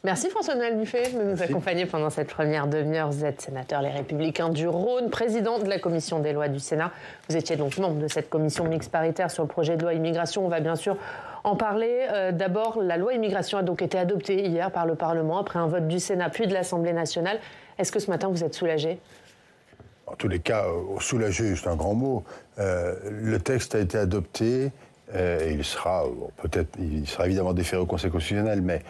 Merci François-Noël Buffet de nous accompagner pendant cette première demi-heure. Vous êtes sénateur Les Républicains du Rhône, président de la commission des lois du Sénat. Vous étiez donc membre de cette commission mixte paritaire sur le projet de loi immigration. On va bien sûr en parler. D'abord, la loi immigration a donc été adoptée hier par le Parlement après un vote du Sénat puis de l'Assemblée nationale. Est-ce que ce matin vous êtes soulagé ? En tous les cas, soulagé, c'est un grand mot. Le texte a été adopté. Il sera évidemment déféré au Conseil constitutionnel, mais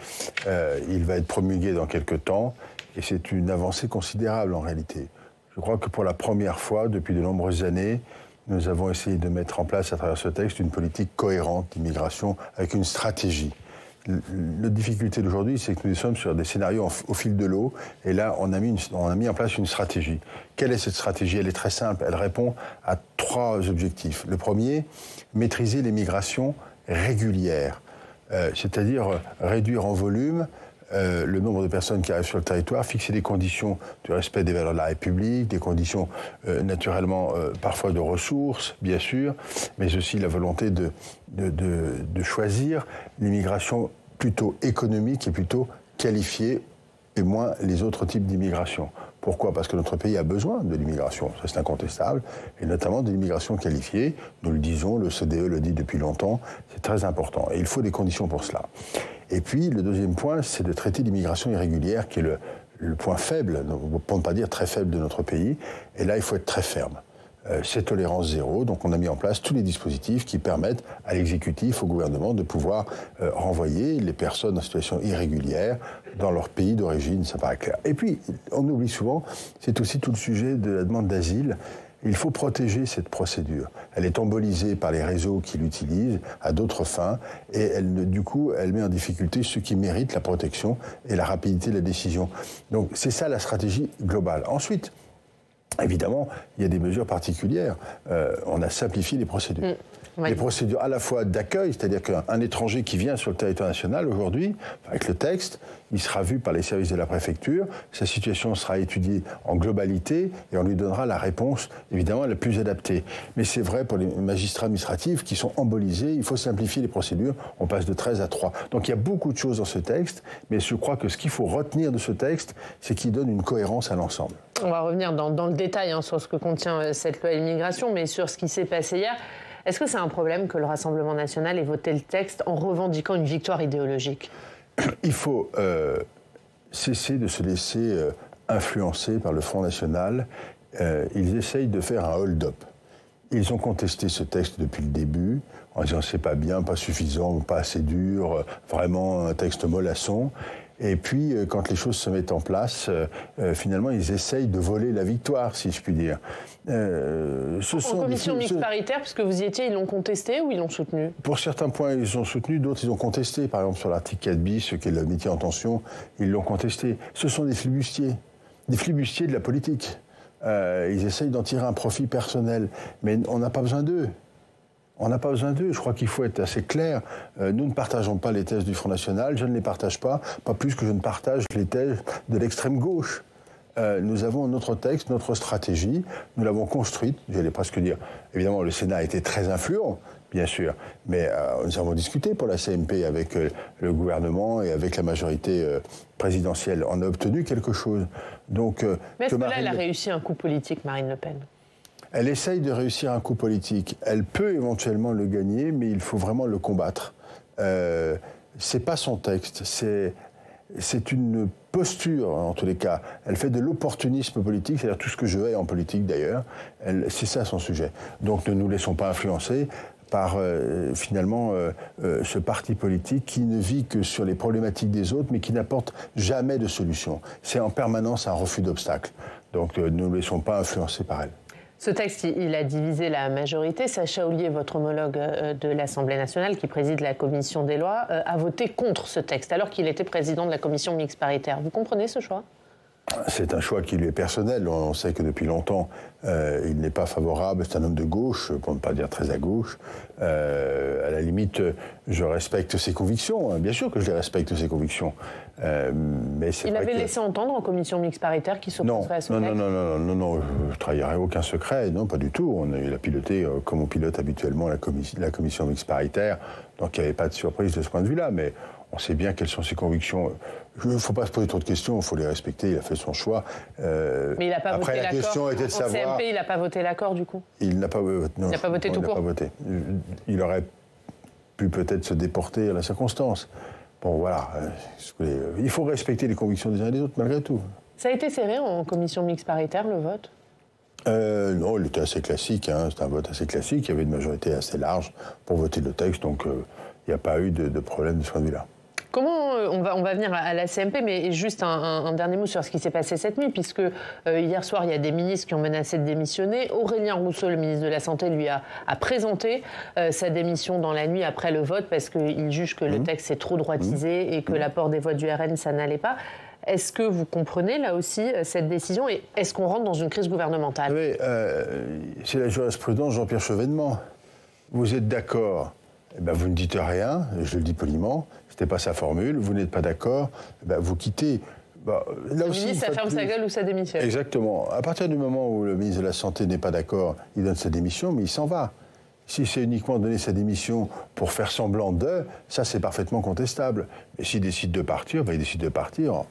il va être promulgué dans quelques temps, et c'est une avancée considérable en réalité. Je crois que pour la première fois depuis de nombreuses années, nous avons essayé de mettre en place à travers ce texte une politique cohérente d'immigration avec une stratégie. La difficulté d'aujourd'hui, c'est que nous sommes sur des scénarios au fil de l'eau, et là, on a mis en place une stratégie. Quelle est cette stratégie ? Elle est très simple, elle répond à 3 objectifs. Le premier, maîtriser les migrations régulières, c'est-à-dire réduire en volume le nombre de personnes qui arrivent sur le territoire, fixer des conditions du respect des valeurs de la République, des conditions naturellement parfois de ressources, bien sûr, mais aussi la volonté de choisir l'immigration plutôt économique et plutôt qualifiée et moins les autres types d'immigration. Pourquoi ? Parce que notre pays a besoin de l'immigration, ça c'est incontestable, et notamment de l'immigration qualifiée. Nous le disons, le CDE le dit depuis longtemps, c'est très important. Et il faut des conditions pour cela. Et puis, le deuxième point, c'est de traiter l'immigration irrégulière, qui est le point faible, pour ne pas dire très faible de notre pays. Et là, il faut être très ferme. C'est tolérance zéro, donc on a mis en place tous les dispositifs qui permettent à l'exécutif, au gouvernement, de pouvoir renvoyer les personnes en situation irrégulière dans leur pays d'origine, ça paraît clair. Et puis, on oublie souvent, c'est aussi tout le sujet de la demande d'asile. Il faut protéger cette procédure. Elle est embolisée par les réseaux qui l'utilisent à d'autres fins, et du coup, elle met en difficulté ceux qui méritent la protection et la rapidité de la décision. Donc, c'est ça la stratégie globale. Ensuite, évidemment, il y a des mesures particulières. On a simplifié les procédures. Oui. Les procédures à la fois d'accueil, c'est-à-dire qu'un étranger qui vient sur le territoire national aujourd'hui, avec le texte, il sera vu par les services de la préfecture, sa situation sera étudiée en globalité et on lui donnera la réponse, évidemment, la plus adaptée. Mais c'est vrai pour les magistrats administratifs qui sont embolisés, il faut simplifier les procédures, on passe de 13 à 3. Donc il y a beaucoup de choses dans ce texte, mais je crois que ce qu'il faut retenir de ce texte, c'est qu'il donne une cohérence à l'ensemble. On va revenir dans le détail sur ce que contient cette loi immigration, mais sur ce qui s'est passé hier. Est-ce que c'est un problème que le Rassemblement national ait voté le texte en revendiquant une victoire idéologique ? Il faut cesser de se laisser influencer par le Front National. Ils essayent de faire un hold-up. Ils ont contesté ce texte depuis le début, en disant c'est pas bien, pas suffisant, pas assez dur, vraiment un texte mollasson. Et puis, quand les choses se mettent en place, finalement, ils essayent de voler la victoire, si je puis dire. En commission mixte paritaire, puisque vous y étiez, ils l'ont contesté ou ils l'ont soutenu ? Pour certains points, ils ont soutenu, d'autres, ils ont contesté. Par exemple, sur l'article 4 bis, qui est le métier en tension, ils l'ont contesté. Ce sont des flibustiers de la politique. Ils essayent d'en tirer un profit personnel. Mais on n'a pas besoin d'eux. On n'a pas besoin d'eux. Je crois qu'il faut être assez clair. Nous ne partageons pas les thèses du Front National. Je ne les partage pas plus que je ne partage les thèses de l'extrême gauche. Nous avons notre texte, notre stratégie. Nous l'avons construite, j'allais presque dire. Évidemment, le Sénat a été très influent, bien sûr. Mais nous avons discuté pour la CMP avec le gouvernement et avec la majorité présidentielle. On a obtenu quelque chose. Donc, mais est-ce que là, elle a réussi un coup politique, Marine Le Pen ? Elle essaye de réussir un coup politique. Elle peut éventuellement le gagner, mais il faut vraiment le combattre. C'est pas son texte, c'est une posture, en tous les cas. Elle fait de l'opportunisme politique, c'est-à-dire tout ce que je hais en politique d'ailleurs. C'est ça son sujet. Donc ne nous laissons pas influencer par finalement ce parti politique qui ne vit que sur les problématiques des autres, mais qui n'apporte jamais de solution. C'est en permanence un refus d'obstacles. Donc ne nous laissons pas influencer par elle. Ce texte, il a divisé la majorité. Sacha Houlié, votre homologue de l'Assemblée nationale, qui préside la commission des lois, a voté contre ce texte, alors qu'il était président de la commission mixte paritaire. Vous comprenez ce choix ? C'est un choix qui lui est personnel. On sait que depuis longtemps, il n'est pas favorable. C'est un homme de gauche, pour ne pas dire très à gauche. À la limite, je respecte ses convictions. Bien sûr que je les respecte, ses convictions. Mais c'est il avait laissé entendre en commission mixte paritaire qu'il s'opposerait à ce texte ? Non, je ne trahirais aucun secret. Non, pas du tout. Il a piloté comme on pilote habituellement la commission mixte paritaire. Donc il n'y avait pas de surprise de ce point de vue-là. Mais on sait bien quelles sont ses convictions. Il ne faut pas se poser trop de questions, il faut les respecter, il a fait son choix. Mais il n'a pas voté l'accord. Question était de savoir... CMP, il n'a pas voté l'accord, du coup? Il n'a pas, voté tout court. Il aurait pu peut-être se déporter à la circonstance. Bon, voilà. Il faut respecter les convictions des uns et des autres, malgré tout. Ça a été serré en commission mixte paritaire, le vote? Non, il était assez classique. C'était un vote assez classique. Il y avait une majorité assez large pour voter le texte, donc il n'y a pas eu de problème de ce point de vue-là. Comment on va venir à la CMP, mais juste un dernier mot sur ce qui s'est passé cette nuit, puisque hier soir, il y a des ministres qui ont menacé de démissionner. Aurélien Rousseau, le ministre de la Santé, lui a présenté sa démission dans la nuit après le vote, parce qu'il juge que le texte est trop droitisé et que l'apport des voix du RN, ça n'allait pas. Est-ce que vous comprenez, là aussi, cette décision, et est-ce qu'on rentre dans une crise gouvernementale? Oui, c'est la jurisprudence Jean-Pierre Chevènement. Vous êtes d'accord, eh ben, vous ne dites rien, je le dis poliment, c'était pas sa formule, vous n'êtes pas d'accord, eh ben, vous quittez. Bah, là aussi, ministre, ça ferme sa gueule ou ça démissionne. Exactement. À partir du moment où le ministre de la Santé n'est pas d'accord, il donne sa démission, mais il s'en va. Si c'est uniquement donner sa démission pour faire semblant de, ça c'est parfaitement contestable. Et s'il décide de partir, ben, il décide de partir.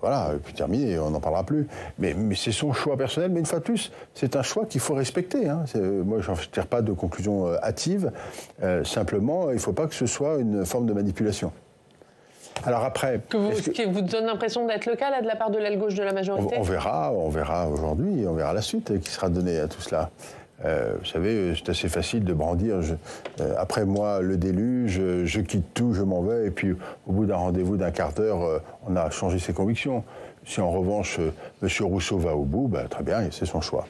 Voilà, et puis terminé, on n'en parlera plus. Mais c'est son choix personnel, mais une fois de plus, c'est un choix qu'il faut respecter. Moi, je ne tire pas de conclusion hâtive. Simplement, il ne faut pas que ce soit une forme de manipulation. Alors après... Ce qui vous donne l'impression d'être le cas, là, de la part de l'aile gauche de la majorité? On verra aujourd'hui, on verra la suite qui sera donnée à tout cela. Vous savez, c'est assez facile de brandir. Après moi, le déluge, je quitte tout, je m'en vais, et puis au bout d'un rendez-vous d'un quart d'heure, on a changé ses convictions. Si en revanche, M. Rousseau va au bout, ben, très bien, c'est son choix.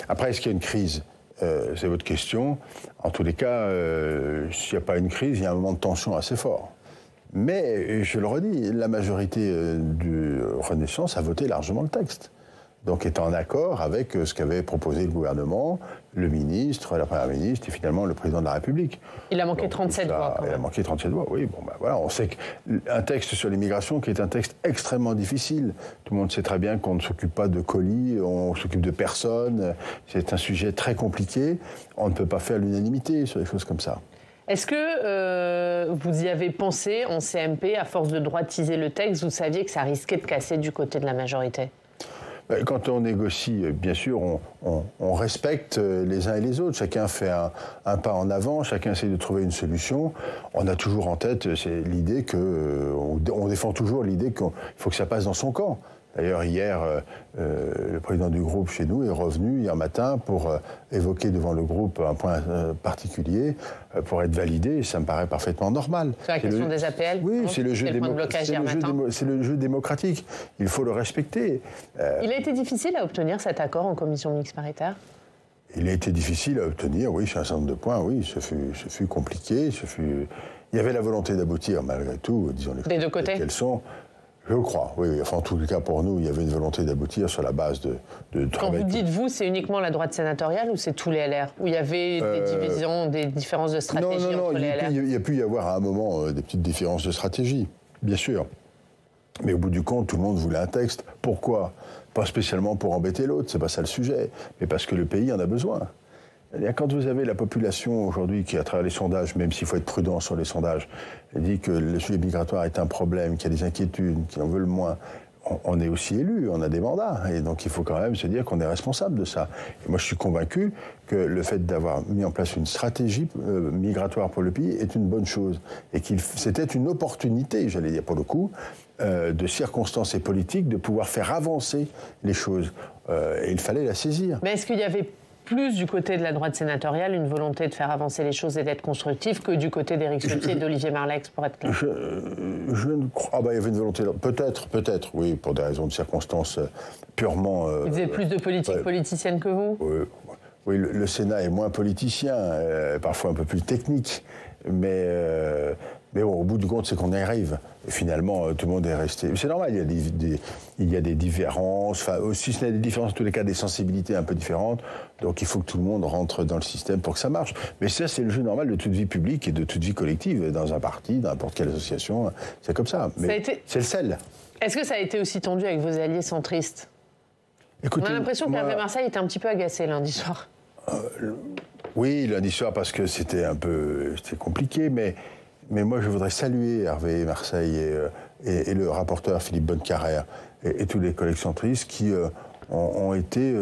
Après, est-ce qu'il y a une crise? C'est votre question. En tous les cas, s'il n'y a pas une crise, il y a un moment de tension assez fort. Mais, je le redis, la majorité du Renaissance a voté largement le texte. Donc est en accord avec ce qu'avait proposé le gouvernement, le ministre, la première ministre et finalement le président de la République. Il a manqué 37 voix. Il a manqué 37 voix, oui. Bon, ben voilà, on sait qu'un texte sur l'immigration qui est un texte extrêmement difficile. Tout le monde sait très bien qu'on ne s'occupe pas de colis, on s'occupe de personnes. C'est un sujet très compliqué. On ne peut pas faire l'unanimité sur des choses comme ça. Est-ce que vous y avez pensé en CMP, à force de droitiser le texte, vous saviez que ça risquait de casser du côté de la majorité? Quand on négocie, bien sûr, on respecte les uns et les autres. Chacun fait un pas en avant, chacun essaie de trouver une solution. On a toujours en tête l'idée on défend toujours l'idée qu'il faut que ça passe dans son camp. D'ailleurs, hier, le président du groupe chez nous est revenu hier matin pour évoquer devant le groupe un point particulier pour être validé. Ça me paraît parfaitement normal. C'est la question des APL? Oui, c'est le jeu démocratique. Il faut le respecter. Il a été difficile à obtenir cet accord en commission mixte paritaire? Il a été difficile à obtenir, oui, sur un certain nombre de points, oui. Ce fut compliqué. Il y avait la volonté d'aboutir, malgré tout, disons les des deux côtés qu'elles sont. Je le crois, oui. Enfin, en tout cas, pour nous, il y avait une volonté d'aboutir sur la base de Quand vous dites vous, c'est uniquement la droite sénatoriale ou c'est tous les LR? Où il y avait des divisions, des différences de stratégie entre les LR? Il y a pu y avoir à un moment des petites différences de stratégie, bien sûr. Mais au bout du compte, tout le monde voulait un texte. Pourquoi? Pas spécialement pour embêter l'autre, c'est pas ça le sujet, mais parce que le pays en a besoin. Quand vous avez la population aujourd'hui qui, à travers les sondages, même s'il faut être prudent sur les sondages, dit que le sujet migratoire est un problème, qu'il y a des inquiétudes, qu'ils en veulent moins, on est aussi élu, on a des mandats. Et donc il faut quand même se dire qu'on est responsable de ça. Et moi je suis convaincu que le fait d'avoir mis en place une stratégie migratoire pour le pays est une bonne chose. Et c'était une opportunité, j'allais dire pour le coup, de circonstances et politiques, de pouvoir faire avancer les choses. Et il fallait la saisir. Mais est-ce qu'il y avait plus du côté de la droite sénatoriale une volonté de faire avancer les choses et d'être constructif que du côté d'Éric Ciotti et d'Olivier Marleix, pour être clair? Je ne crois pas. Il y avait une volonté. Peut-être, oui, pour des raisons de circonstances purement. Vous avez plus de politique politicienne que vous? Oui, le Sénat est moins politicien, parfois un peu plus technique, mais bon, au bout du compte, c'est qu'on y arrive. Et finalement, tout le monde est resté. C'est normal, il y a des différences, enfin, si ce n'est des différences, en tous les cas, des sensibilités un peu différentes. Donc il faut que tout le monde rentre dans le système pour que ça marche. Mais ça, c'est le jeu normal de toute vie publique et de toute vie collective. Dans un parti, dans n'importe quelle association, c'est comme ça. Mais c'est le sel. Est-ce que ça a été aussi tendu avec vos alliés centristes? Écoutez, on a l'impression qu'Hervé Marseille était un petit peu agacé lundi soir. Oui, lundi soir, parce que c'était compliqué, mais Mais moi, je voudrais saluer Hervé Marseille et le rapporteur Philippe Bonnecarrère et tous les collègues centristes qui ont été...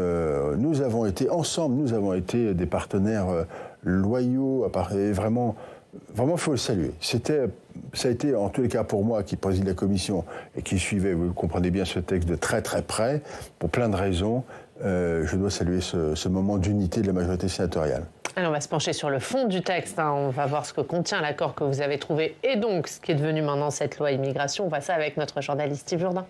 nous avons été des partenaires loyaux, et vraiment, il faut le saluer. Ça a été, en tous les cas pour moi, qui préside la commission et qui suivait, vous comprenez bien, ce texte de très très près, pour plein de raisons, je dois saluer ce moment d'unité de la majorité sénatoriale. Alors on va se pencher sur le fond du texte, on va voir ce que contient l'accord que vous avez trouvé et donc ce qui est devenu maintenant cette loi immigration. On voit ça avec notre journaliste Steve Jourdain.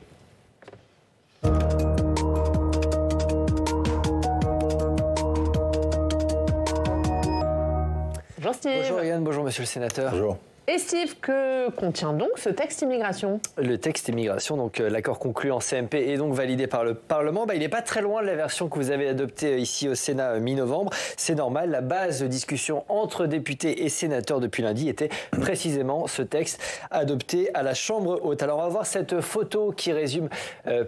Bonjour Steve. Bonjour Yann, bonjour monsieur le sénateur. Bonjour. Et Steve, que contient donc ce texte immigration? Le texte immigration, donc l'accord conclu en CMP et donc validé par le Parlement, il n'est pas très loin de la version que vous avez adoptée ici au Sénat mi-novembre. C'est normal, la base de discussion entre députés et sénateurs depuis lundi était précisément ce texte adopté à la Chambre haute. Alors on va voir cette photo qui résume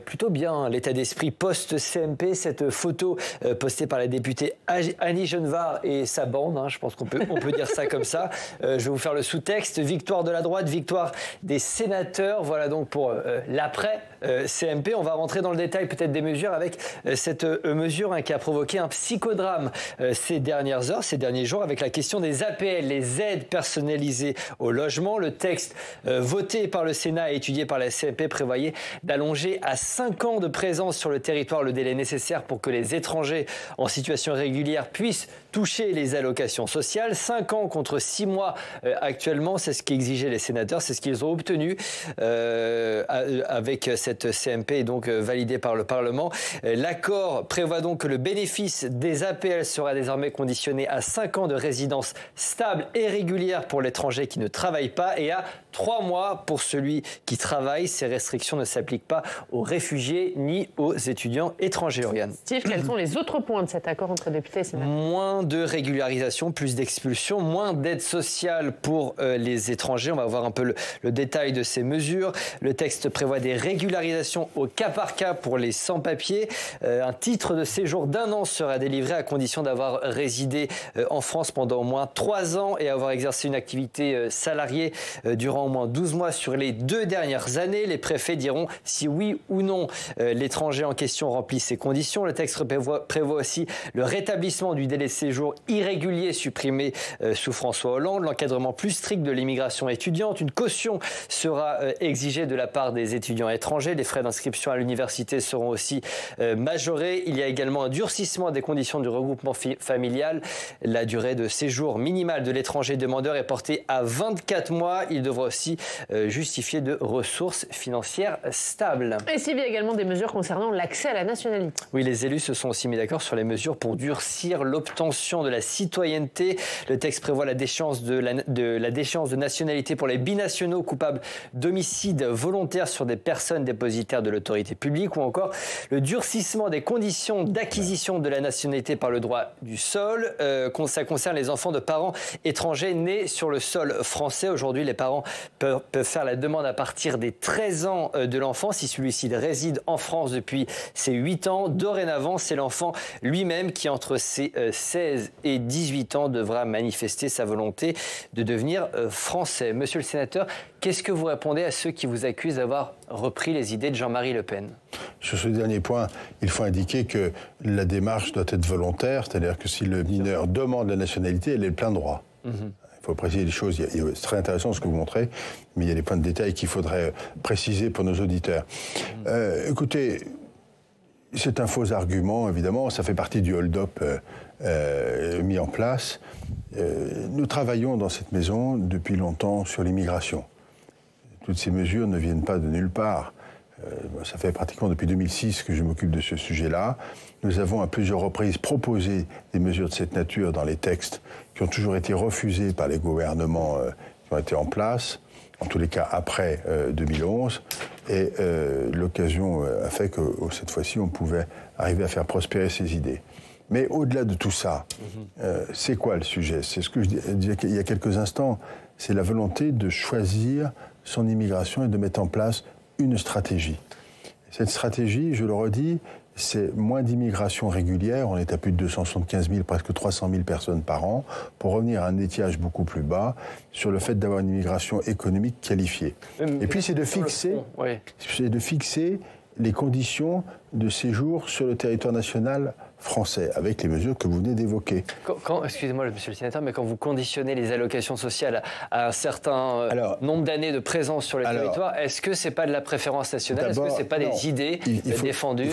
plutôt bien l'état d'esprit post-CMP, cette photo postée par la députée Annie Genevard et sa bande, je pense qu'on peut dire ça comme ça. Je vais vous faire le sous-texte. Victoire de la droite, victoire des sénateurs. Voilà donc pour l'après CMP. On va rentrer dans le détail peut-être des mesures avec cette mesure qui a provoqué un psychodrame ces dernières heures, ces derniers jours, avec la question des APL, les aides personnalisées au logement. Le texte voté par le Sénat et étudié par la CMP prévoyait d'allonger à 5 ans de présence sur le territoire le délai nécessaire pour que les étrangers en situation régulière puissent toucher les allocations sociales. 5 ans contre 6 mois actuellement, c'est ce qu'exigeaient les sénateurs, c'est ce qu'ils ont obtenu avec cette CMP et donc validée par le Parlement. L'accord prévoit donc que le bénéfice des APL sera désormais conditionné à 5 ans de résidence stable et régulière pour l'étranger qui ne travaille pas et à 3 mois pour celui qui travaille. Ces restrictions ne s'appliquent pas aux réfugiés ni aux étudiants étrangers. Oriane. Steve, quels sont les autres points de cet accord entre députés et sénateurs? Moins de régularisation, plus d'expulsion, moins d'aide sociale pour les étrangers. On va voir un peu le détail de ces mesures. Le texte prévoit des régularisations au cas par cas pour les sans-papiers. Un titre de séjour d'1 an sera délivré à condition d'avoir résidé en France pendant au moins 3 ans et avoir exercé une activité salariée durant au moins 12 mois sur les 2 dernières années. Les préfets diront si oui ou non l'étranger en question remplit ces conditions. Le texte prévoit aussi le rétablissement du délai de séjour irrégulier supprimé sous François Hollande, l'encadrement plus strict de l'immigration étudiante. Une caution sera exigée de la part des étudiants étrangers. Les frais d'inscription à l'université seront aussi majorés. Il y a également un durcissement des conditions du regroupement familial. La durée de séjour minimale de l'étranger demandeur est portée à 24 mois. Il devra aussi justifier de ressources financières stables. Et s'il y a également des mesures concernant l'accès à la nationalité. Oui, les élus se sont aussi mis d'accord sur les mesures pour durcir l'obtention de la citoyenneté. Le texte prévoit la déchéance de nationalité pour les binationaux coupables d'homicide volontaire sur des personnes dépositaires de l'autorité publique ou encore le durcissement des conditions d'acquisition de la nationalité par le droit du sol. Ça concerne les enfants de parents étrangers nés sur le sol français. Aujourd'hui, les parents peuvent faire la demande à partir des 13 ans de l'enfant si celui-ci réside en France depuis ses 8 ans. Dorénavant, c'est l'enfant lui-même qui, entre ses 16 et 18 ans, devra manifester sa volonté de devenir français. Monsieur le sénateur, qu'est-ce que vous répondez à ceux qui vous accusent d'avoir repris les idées de Jean-Marie Le Pen? Sur ce dernier point, il faut indiquer que la démarche doit être volontaire, c'est-à-dire que si le mineur demande la nationalité, elle est le plein droit. Il faut préciser les choses, c'est très intéressant ce que vous montrez, mais il y a des points de détail qu'il faudrait préciser pour nos auditeurs. Écoutez, c'est un faux argument, évidemment, ça fait partie du hold-up mis en place. Nous travaillons dans cette maison depuis longtemps sur l'immigration. Toutes ces mesures ne viennent pas de nulle part. Ça fait pratiquement depuis 2006 que je m'occupe de ce sujet-là. Nous avons à plusieurs reprises proposé des mesures de cette nature dans les textes qui ont toujours été refusés par les gouvernements qui ont été en place, en tous les cas après 2011. Et l'occasion a fait que cette fois-ci, on pouvait arriver à faire prospérer ces idées. Mais au-delà de tout ça, c'est quoi le sujet? C'est ce que je disais il y a quelques instants, c'est la volonté de choisir son immigration et de mettre en place une stratégie. Cette stratégie, je le redis, c'est moins d'immigration régulière, on est à plus de 275 000, presque 300 000 personnes par an, pour revenir à un étiage beaucoup plus bas sur le fait d'avoir une immigration économique qualifiée. Et puis c'est de fixer les conditions de séjour sur le territoire national français, avec les mesures que vous venez d'évoquer. Excusez-moi, monsieur le sénateur, mais quand vous conditionnez les allocations sociales à un certain nombre d'années de présence sur le territoire, est-ce que ce n'est pas de la préférence nationale? Est-ce que ce n'est pas des idées défendues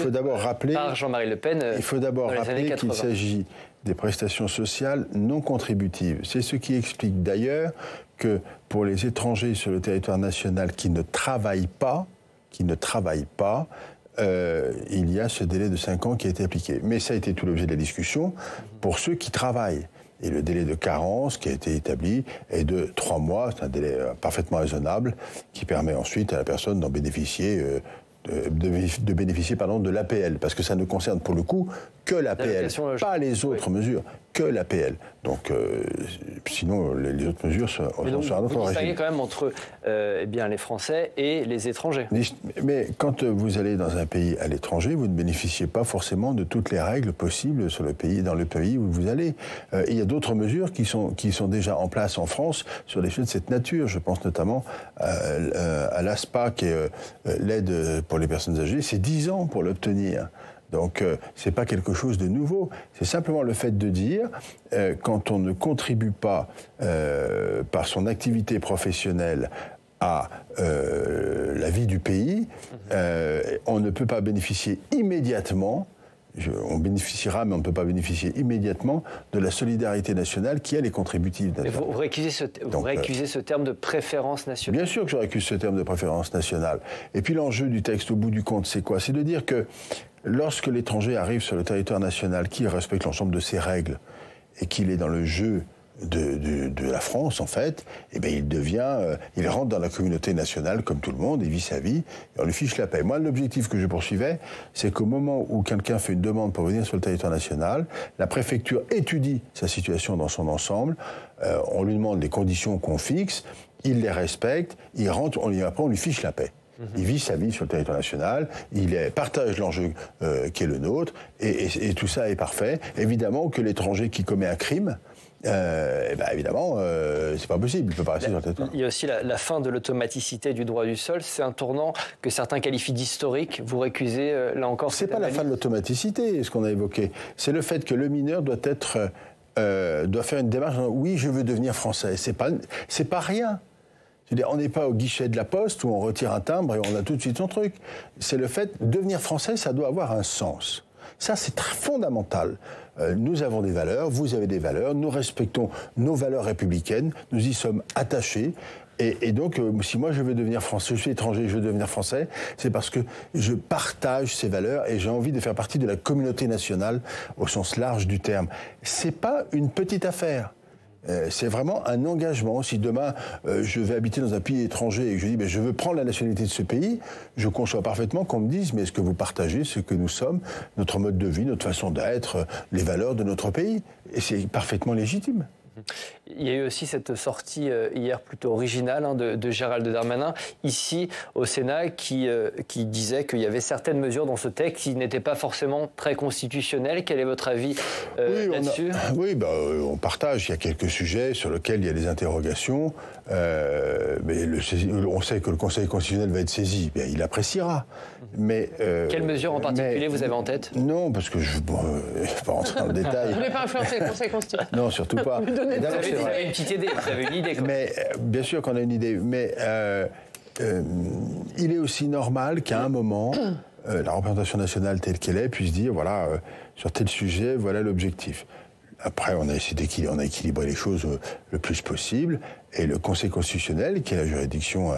par Jean-Marie Le Pen? Il faut d'abord rappeler qu'il s'agit des prestations sociales non contributives. C'est ce qui explique d'ailleurs que pour les étrangers sur le territoire national qui ne travaillent pas, il y a ce délai de 5 ans qui a été appliqué. Mais ça a été tout l'objet de la discussion pour ceux qui travaillent. Et le délai de carence qui a été établi est de 3 mois. C'est un délai parfaitement raisonnable qui permet ensuite à la personne d'en bénéficier, de bénéficier de l'APL. Parce que ça ne concerne pour le coup que l'APL, pas les autres mesures, que l'APL. Donc, sinon, les autres mesures sont à notre régime. Vous distinguez quand même entre les Français et les étrangers. Mais quand vous allez dans un pays à l'étranger, vous ne bénéficiez pas forcément de toutes les règles possibles dans le pays où vous allez. Il y a d'autres mesures qui sont déjà en place en France sur des choses de cette nature. Je pense notamment à l'ASPA, qui est l'aide pour les personnes âgées. C'est 10 ans pour l'obtenir. Donc, ce n'est pas quelque chose de nouveau. C'est simplement le fait de dire, quand on ne contribue pas par son activité professionnelle à la vie du pays, on ne peut pas bénéficier immédiatement, on bénéficiera, mais on ne peut pas bénéficier immédiatement de la solidarité nationale qui, elle, est contributive. Mais vous récusez ce terme de préférence nationale? Bien sûr que je récuse ce terme de préférence nationale. Et puis l'enjeu du texte, au bout du compte, c'est quoi? C'est de dire que lorsque l'étranger arrive sur le territoire national, qu'il respecte l'ensemble de ses règles et qu'il est dans le jeu de la France, en fait, eh bien, il rentre dans la communauté nationale comme tout le monde, il vit sa vie, et on lui fiche la paix. Moi, l'objectif que je poursuivais, c'est qu'au moment où quelqu'un fait une demande pour venir sur le territoire national, la préfecture étudie sa situation dans son ensemble, on lui demande les conditions qu'on fixe, il les respecte, il rentre, après on lui fiche la paix. Il vit sa vie sur le territoire national, il partage l'enjeu qui est le nôtre, et tout ça est parfait. Évidemment que l'étranger qui commet un crime, évidemment, c'est pas possible, il peut pas rester sur le territoire. Il y a aussi la fin de l'automaticité du droit du sol. C'est un tournant que certains qualifient d'historique. Vous récusez, là encore... C'est pas la fin de l'automaticité, ce qu'on a évoqué. C'est le fait que le mineur doit faire une démarche en disant, oui, je veux devenir français. C'est pas rien. On n'est pas au guichet de la poste où on retire un timbre et on a tout de suite son truc. C'est le fait de devenir français, ça doit avoir un sens. Ça, c'est très fondamental. Nous avons des valeurs, vous avez des valeurs, nous respectons nos valeurs républicaines, nous y sommes attachés. Et donc, si moi je veux devenir français, je suis étranger, je veux devenir français, c'est parce que je partage ces valeurs et j'ai envie de faire partie de la communauté nationale au sens large du terme. C'est pas une petite affaire. C'est vraiment un engagement. Si demain, je vais habiter dans un pays étranger et que je dis je veux prendre la nationalité de ce pays, je conçois parfaitement qu'on me dise mais est-ce que vous partagez ce que nous sommes, notre mode de vie, notre façon d'être, les valeurs de notre pays? Et c'est parfaitement légitime. Il y a eu aussi cette sortie hier plutôt originale de Gérald Darmanin, ici au Sénat, qui disait qu'il y avait certaines mesures dans ce texte qui n'étaient pas forcément très constitutionnelles. Quel est votre avis là-dessus? On partage. Il y a quelques sujets sur lesquels il y a des interrogations. Mais on sait que le Conseil constitutionnel va être saisi. Bien, il appréciera. Mais, quelles mesures en particulier vous avez en tête? Non, parce que je ne vais pas rentrer dans le détail. Vous ne voulez pas influencer le Conseil constitutionnel? Non, surtout pas. Vous avez une petite idée, vous avez une idée. Mais bien sûr qu'on a une idée, mais il est aussi normal qu'à un moment, la représentation nationale telle qu'elle est puisse dire, voilà, sur tel sujet, voilà l'objectif. Après, on a essayé on a équilibré les choses le plus possible, et le Conseil constitutionnel, qui est la juridiction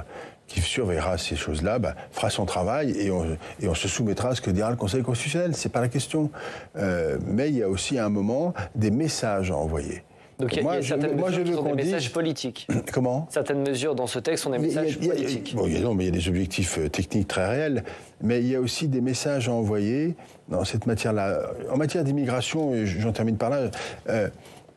qui surveillera ces choses-là, fera son travail et on se soumettra à ce que dira le Conseil constitutionnel. C'est pas la question. Mais il y a aussi à un moment des messages à envoyer. Donc il y a certaines mesures qui sont des messages politiques. Comment? Certaines mesures dans ce texte sont des messages politiques. Il y a des objectifs techniques très réels, mais il y a aussi des messages à envoyer dans cette matière-là. En matière d'immigration, et j'en termine par là,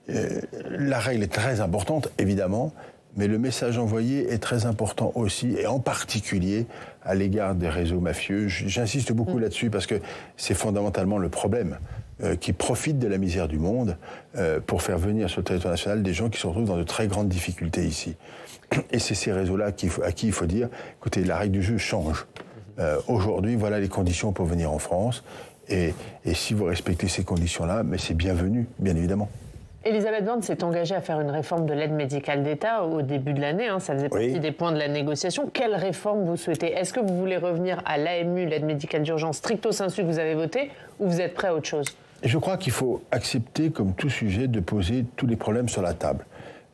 la règle est très importante, évidemment, mais le message envoyé est très important aussi, et en particulier à l'égard des réseaux mafieux. J'insiste beaucoup là-dessus parce que c'est fondamentalement le problème qui profitent de la misère du monde pour faire venir sur le territoire national des gens qui se retrouvent dans de très grandes difficultés ici. Et c'est ces réseaux-là à qui il faut dire, écoutez, la règle du jeu change. Aujourd'hui, voilà les conditions pour venir en France. Et si vous respectez ces conditions-là, mais c'est bienvenu, bien évidemment. Elisabeth Borne s'est engagée à faire une réforme de l'aide médicale d'État au début de l'année. Ça faisait partie des points de la négociation. Quelle réforme vous souhaitez? Est-ce que vous voulez revenir à l'AMU, l'aide médicale d'urgence, stricto sensu que vous avez voté, ou vous êtes prêt à autre chose? Je crois qu'il faut accepter, comme tout sujet, de poser tous les problèmes sur la table.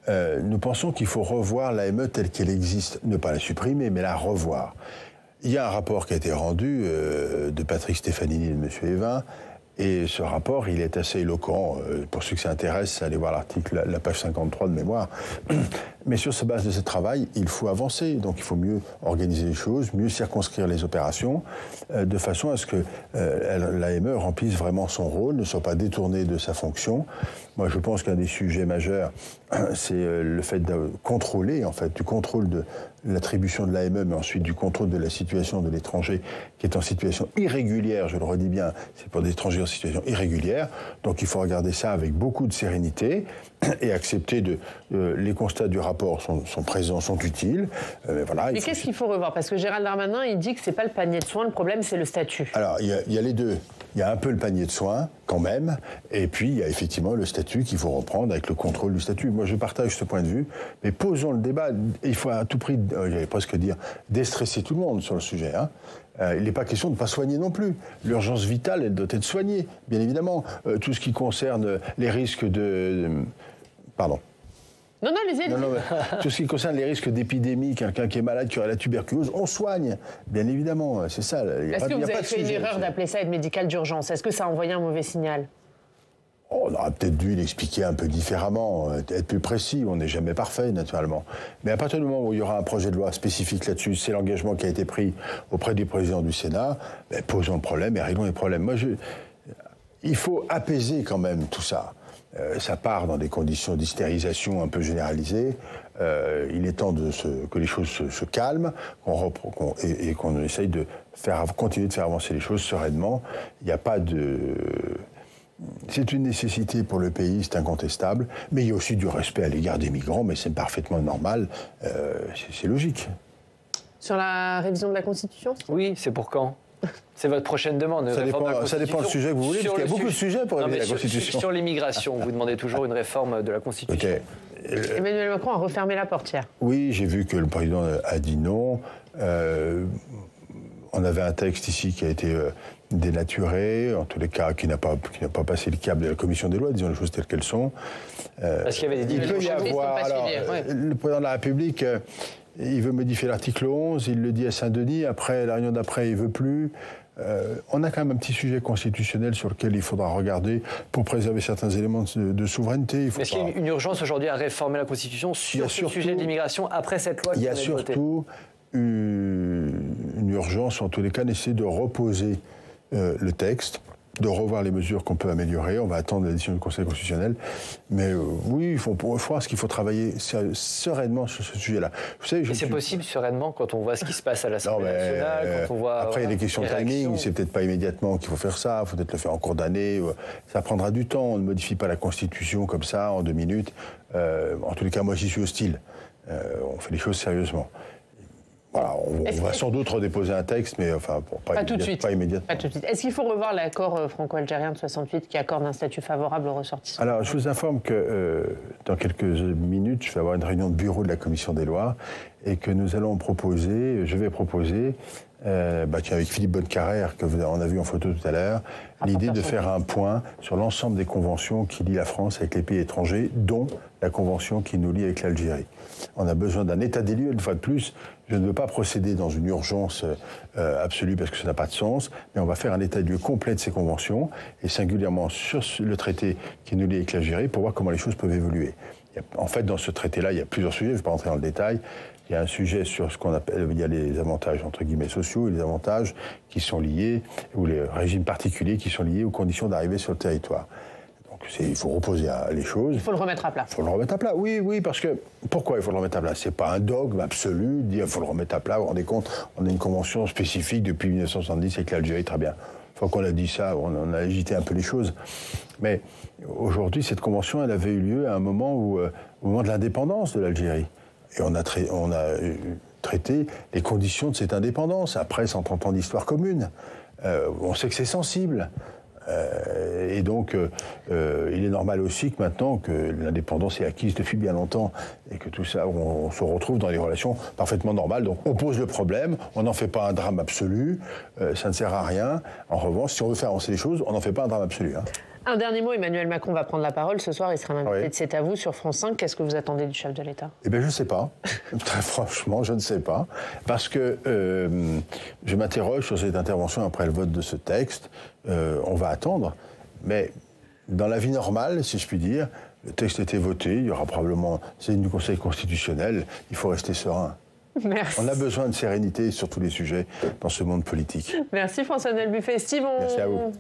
Nous pensons qu'il faut revoir l'AME telle qu'elle existe, ne pas la supprimer, mais la revoir. Il y a un rapport qui a été rendu de Patrick Stefanini et de M. Evin, et ce rapport, il est assez éloquent. Pour ceux que ça intéresse, allez voir l'article, la page 53 de mémoire. Mais sur cette base de ce travail, il faut avancer. Donc il faut mieux organiser les choses, mieux circonscrire les opérations, de façon à ce que l'AME remplisse vraiment son rôle, ne soit pas détournée de sa fonction. Moi, je pense qu'un des sujets majeurs, c'est le fait de contrôler, en fait, du contrôle de l'attribution de l'AME, mais ensuite du contrôle de la situation de l'étranger qui est en situation irrégulière, je le redis bien, c'est pour des étrangers en situation irrégulière. Donc il faut regarder ça avec beaucoup de sérénité et accepter les constats du rapport sont présents, sont utiles. Voilà, mais qu'est-ce qu'il faut revoir? Parce que Gérald Darmanin, il dit que c'est pas le panier de soins, le problème c'est le statut. Alors il y a les deux. Il y a un peu le panier de soins, quand même, et puis il y a effectivement le statut qu'il faut reprendre avec le contrôle du statut. Moi, je partage ce point de vue, mais posons le débat. Il faut à tout prix, j'allais presque dire, déstresser tout le monde sur le sujet. Il n'est pas question de ne pas soigner non plus. L'urgence vitale, elle doit être soignée, bien évidemment. Tout ce qui concerne les risques Pardon. Non, allez-y. Non, tout ce qui concerne les risques d'épidémie, quelqu'un qui est malade, qui aurait la tuberculose, on soigne, bien évidemment, c'est ça. Est-ce que vous avez fait une erreur d'appeler ça aide médicale d'urgence? Est-ce que ça a envoyé un mauvais signal? On aurait peut-être dû l'expliquer un peu différemment, être plus précis, on n'est jamais parfait, naturellement. Mais à partir du moment où il y aura un projet de loi spécifique là-dessus, c'est l'engagement qui a été pris auprès du président du Sénat, posons le problème et réglons les problèmes. Il faut apaiser quand même tout ça. Ça part dans des conditions d'hystérisation un peu généralisées. Il est temps que les choses se calment et qu'on essaye de continuer de faire avancer les choses sereinement. Il n'y a pas de... C'est une nécessité pour le pays, c'est incontestable, mais il y a aussi du respect à l'égard des migrants, mais c'est parfaitement normal, c'est logique. Sur la révision de la Constitution? Oui, c'est pour quand? C'est votre prochaine demande. Ça dépend du sujet que vous voulez, parce qu'il y a beaucoup de sujets pour réviser la Constitution. Sur l'immigration, vous demandez toujours une réforme de la Constitution. Okay. Emmanuel Macron a refermé la portière. Oui, j'ai vu que le président a dit non. On avait un texte ici qui a été dénaturé, en tous les cas qui n'a pas passé le cap de la commission des lois, disons les choses telles qu'elles sont. Parce qu'il y avait des il peut y avoir. Alors, le président de la République, il veut modifier l'article 11, il le dit à Saint-Denis, après, la réunion d'après, il ne veut plus. On a quand même un petit sujet constitutionnel sur lequel il faudra regarder pour préserver certains éléments de souveraineté. Est-ce qu'il y a une urgence aujourd'hui à réformer la Constitution sur ce sujet de l'immigration après cette loi qui a été votée? Il y a surtout une urgence, en tous les cas, d'essayer de reposer le texte, de revoir les mesures qu'on peut améliorer. On va attendre la décision du Conseil constitutionnel. Mais oui, il faut voir ce qu'il faut travailler sereinement sur ce sujet-là. Vous savez, c'est possible sereinement quand on voit ce qui se passe à l'Assemblée nationale, quand on voit... Après, il y a des questions de timing. C'est peut-être pas immédiatement qu'il faut faire ça. Il faut peut-être le faire en cours d'année. Ça prendra du temps. On ne modifie pas la Constitution comme ça, en 2 minutes. En tous les cas, moi, j'y suis hostile. On fait les choses sérieusement. Voilà, on va sans doute redéposer un texte, mais enfin, pas immédiatement. Pas tout de suite. Est-ce qu'il faut revoir l'accord franco-algérien de 68 qui accorde un statut favorable aux ressortissants? Alors, je vous informe que dans quelques minutes, je vais avoir une réunion de bureau de la Commission des lois et que je vais proposer, avec Philippe Bonnecarrère, on a vu en photo tout à l'heure, l'idée de faire un point sur l'ensemble des conventions qui lient la France avec les pays étrangers, dont la convention qui nous lie avec l'Algérie. On a besoin d'un état des lieux, une fois de plus. Je ne veux pas procéder dans une urgence absolue parce que ça n'a pas de sens, mais on va faire un état des lieux complet de ces conventions, et singulièrement sur le traité qui nous lie avec l'Algérie, pour voir comment les choses peuvent évoluer. En fait, dans ce traité-là, il y a plusieurs sujets, je ne vais pas rentrer dans le détail. Il y a un sujet sur ce qu'on appelle, il y a les avantages entre guillemets sociaux et les avantages qui sont liés, ou les régimes particuliers qui sont liés aux conditions d'arrivée sur le territoire. Donc il faut reposer les choses. Il faut le remettre à plat. Il faut le remettre à plat, oui, parce que... Pourquoi il faut le remettre à plat? C'est pas un dogme absolu, de dire il faut le remettre à plat. Vous vous rendez compte, on a une convention spécifique depuis 1970 avec l'Algérie, très bien. Une fois qu'on a dit ça, on a agité un peu les choses. Mais aujourd'hui, cette convention, elle avait eu lieu à un moment au moment de l'indépendance de l'Algérie. Et on a traité les conditions de cette indépendance, après 130 ans d'histoire commune. On sait que c'est sensible. Et donc, il est normal aussi que maintenant que l'indépendance est acquise depuis bien longtemps et que tout ça, on se retrouve dans des relations parfaitement normales. Donc, on pose le problème, on n'en fait pas un drame absolu, ça ne sert à rien. En revanche, si on veut faire avancer les choses, on n'en fait pas un drame absolu. Hein. Un dernier mot, Emmanuel Macron va prendre la parole ce soir, il sera l'invité de C'est à vous sur France 5. Qu'est-ce que vous attendez du chef de l'État? Eh bien, je ne sais pas. Très franchement, je ne sais pas. Parce que je m'interroge sur cette intervention après le vote de ce texte. On va attendre. Mais dans la vie normale, si je puis dire, le texte a été voté, il y aura probablement c'est du Conseil constitutionnel, il faut rester serein. Merci. On a besoin de sérénité sur tous les sujets dans ce monde politique. Merci François-Noël Buffet. Steve, merci à vous.